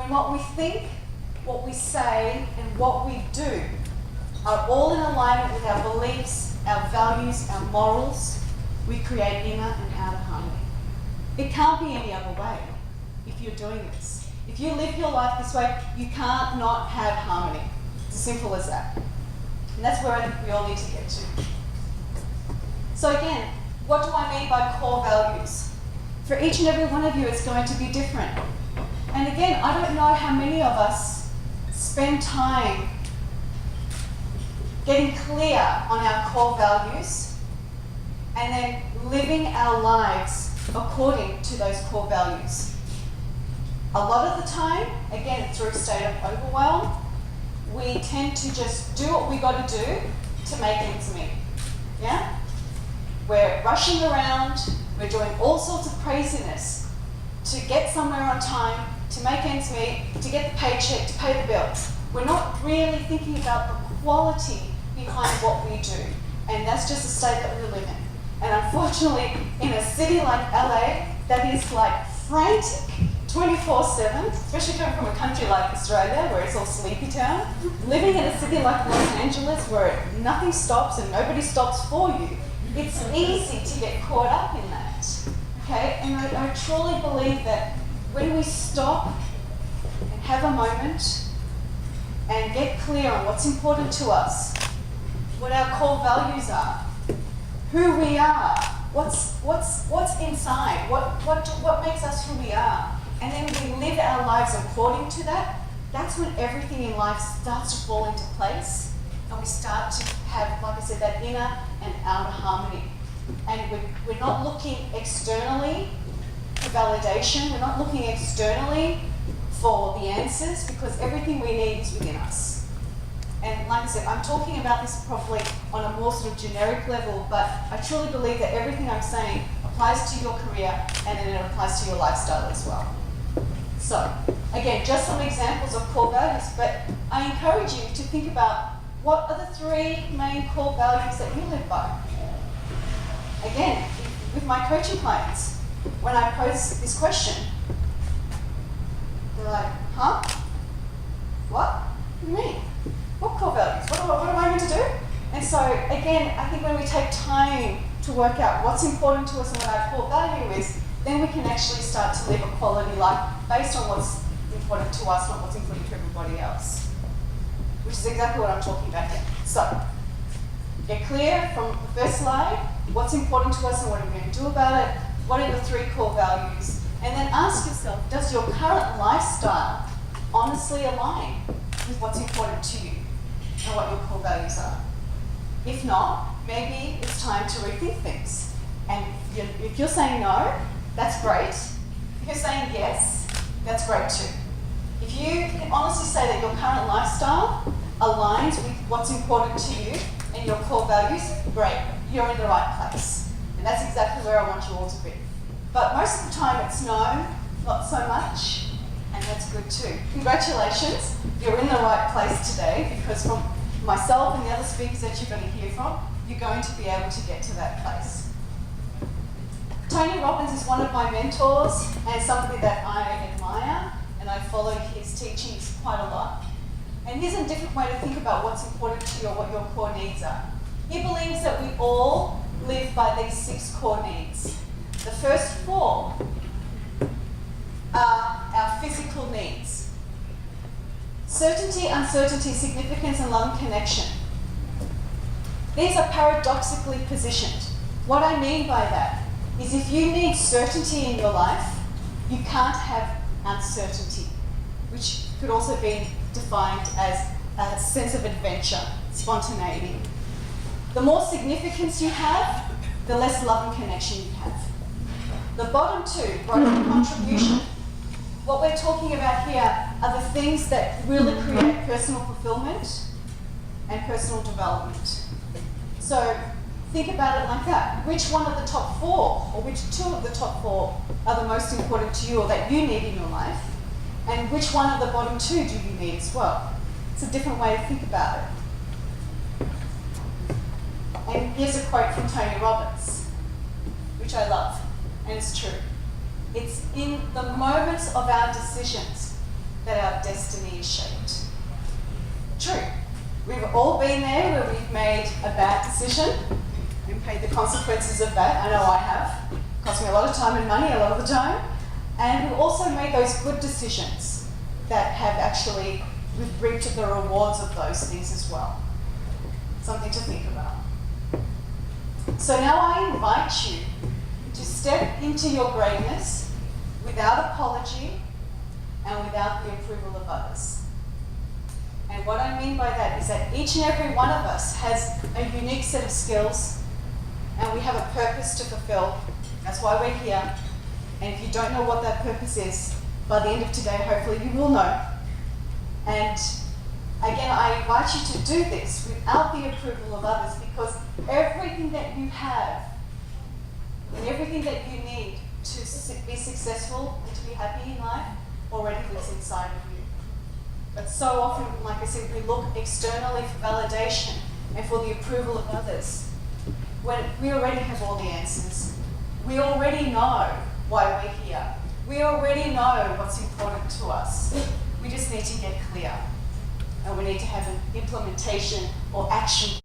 When what we think, what we say, and what we do are all in alignment with our beliefs, our values, our morals, we create inner and outer harmony. It can't be any other way if you're doing this. If you live your life this way, you can't not have harmony. It's as simple as that. And that's where I think we all need to get to. So again, what do I mean by core values? For each and every one of you, it's going to be different. And again, I don't know how many of us spend time getting clear on our core values and then living our lives according to those core values. A lot of the time, again, through a state of overwhelm, we tend to just do what we got to do to make ends meet. Yeah? We're rushing around, we're doing all sorts of craziness to get somewhere on time, to make ends meet, to get the paycheck, to pay the bills. We're not really thinking about the quality behind what we do. And that's just the state that we live in. And unfortunately, in a city like LA, that is like frantic 24/7, especially coming from a country like Australia, where it's all sleepy town. Living in a city like Los Angeles, where nothing stops and nobody stops for you, it's easy to get caught up in that. Okay? And I truly believe that when we stop and have a moment and get clear on what's important to us, what our core values are, who we are, what's inside, what makes us who we are, and then we live our lives according to that, that's when everything in life starts to fall into place, and we start to have, like I said, that inner and outer harmony. And we're not looking externally for validation, we're not looking externally for the answers, because everything we need is within us. And like I said, I'm talking about this probably on a more sort of generic level, but I truly believe that everything I'm saying applies to your career and then it applies to your lifestyle as well. So, again, just some examples of core values, but I encourage you to think about what are the 3 main core values that you live by. Again, with my coaching clients, when I pose this question, they're like, huh? What? What do you mean? What core values? What am I meant to do? And so, again, I think when we take time to work out what's important to us and what our core value is, then we can actually start to live a quality life based on what's important to us, not what's important to everybody else. Which is exactly what I'm talking about here. So, get clear from the first slide, what's important to us and what are we going to do about it, what are the 3 core values, and then ask yourself, does your current lifestyle honestly align with what's important to you and what your core values are? If not, maybe it's time to rethink things. And if you're saying no, that's great. If you're saying yes, that's great too. If you can honestly say that your current lifestyle aligns with what's important to you and your core values, great, you're in the right place. And that's exactly where I want you all to be. But most of the time it's no, not so much, and that's good too. Congratulations, you're in the right place today, because from myself and the other speakers that you're going to hear from, you're going to be able to get to that place. Tony Robbins is one of my mentors and somebody that I admire, and I follow his teachings quite a lot. And here's a different way to think about what's important to you or what your core needs are. He believes that we all live by these 6 core needs. The first 4 are our physical needs. Certainty, uncertainty, significance, and love and connection. These are paradoxically positioned. What I mean by that is if you need certainty in your life, you can't have uncertainty, which could also be defined as a sense of adventure, spontaneity. The more significance you have, the less love and connection you have. The bottom 2, growth and contribution. What we're talking about here are the things that really create personal fulfillment and personal development. So think about it like that. Which one of the top 4, or which 2 of the top 4 are the most important to you or that you need in your life? And which one of the bottom 2 do you need as well? It's a different way to think about it. And here's a quote from Tony Robbins, which I love, and it's true. It's in the moments of our decisions that our destiny is shaped. True. We've all been there where we've made a bad decision and paid the consequences of that. I know I have. It cost me a lot of time and money a lot of the time. And we've also made those good decisions that have actually, we've reaped the rewards of those things as well. Something to think about. So now I invite you to step into your greatness without apology and without the approval of others. And what I mean by that is that each and every one of us has a unique set of skills and we have a purpose to fulfill. That's why we're here. And if you don't know what that purpose is, by the end of today, hopefully you will know. And again, I invite you to do this without the approval of others, because everything that you have and everything that you need to be successful and to be happy in life already lives inside of you. But so often, like I said, we look externally for validation and for the approval of others, when we already have all the answers. We already know why we're here. We already know what's important to us. We just need to get clear. And we need to have an implementation or action